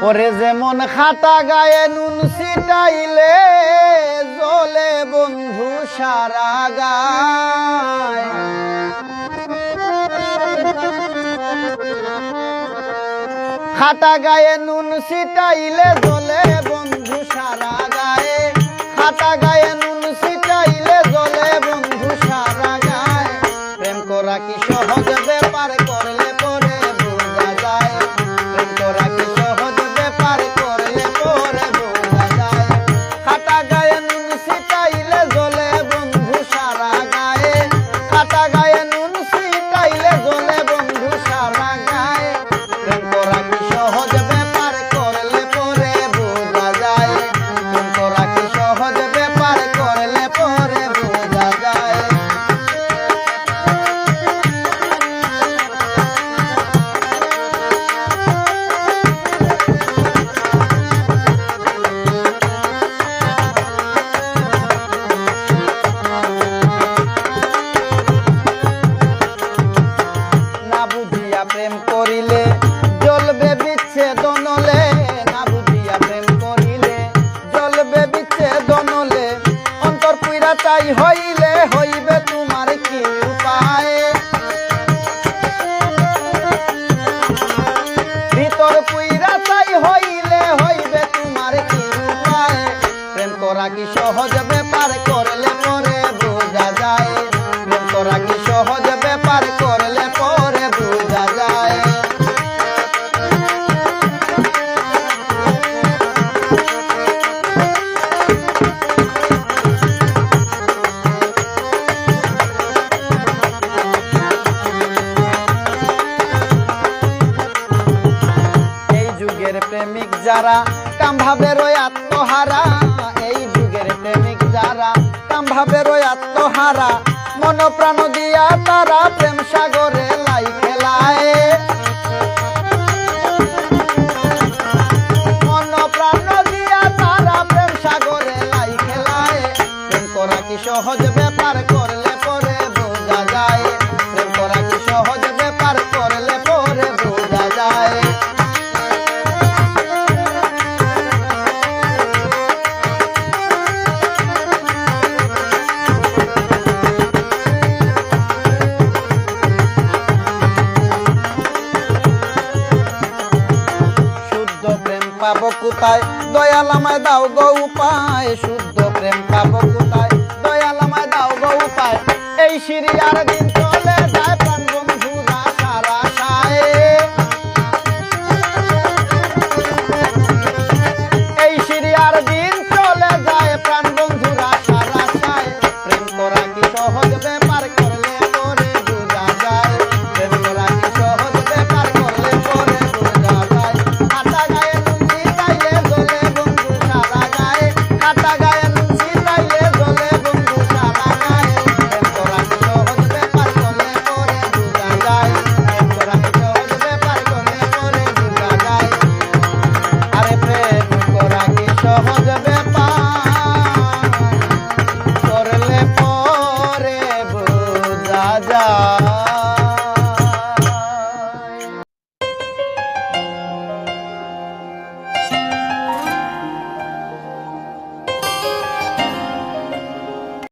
ওরে যেমন খাটা গায়ে নুন ছিটাইলে জ্বলে বন্ধু সারা গায়, খাটা গায়ে নুন ছিটাইলে জ্বলে বন্ধু সারা গায়ে, খাটা গায়ে নুন ছিটাইলে জ্বলে বন্ধু সারা গায়। প্রেম করা কি সহজ ব্যাপার, করলে পরে বোঝা যায়। প্রেম করা কি সহজ ব্যাপার, করলে পরে বোঝা যায়। খাটা গায়ে নুন ছিটাইলে জ্বলে বন্ধু সারা গায়ে, খাটা গায়ে নুন ছিটাইলে জ্বলে বন্ধু সারা গায়ে। প্রেম করা কি সহজ ব্যাপার, করলে পরে বোঝা যায়। প্রেম করা কি সহজ ব্যাপার, করলে পরে বোঝা যায়। না বুঝিয়া প্রেম করিলে জ্বলবে বিচ্ছেদনলে, না বুঝিয়া প্রেম করিলে জ্বলবে বিচ্ছেদনলে। অন্তর পুইরা চাই হইলে হইবে তোমার কি উপায়, ভিতর পুইরা চাই হইলে হইবে তোমার কি উপায়। প্রেম করা কি সহজ ব্যাপার, করলে পরে বোঝা যায়। প্রেম করা কি সহজ ব্যাপার, করলে পরে বোঝা যায়। এই যুগের প্রেমিক যারা কাম ভাবে রয় আত্মহারা, এই যুগের প্রেমিক যারা কাম ভাবে রয় আত্মহারা। মন প্রাণ দিয়া তারা প্রেম সাগরে লাই খেলায়, মন প্রাণ দিয়া তারা প্রেম সাগরে লাই খেলায়। প্রেম করা কি সহজ ব্যাপার, করলে পরে বোঝা যায়। প্রেম করা কি সহজ ব্যাপার, করলে পরে বোঝা যায়। শুদ্ধ প্রেম পাবো কোথায়, দয়াল আমায় দাও গো উপায়। শুদ্ধ প্রেম পাবো কোথায়, দয়াল আমায় দাও গো উপায়। এই সিরিয়ার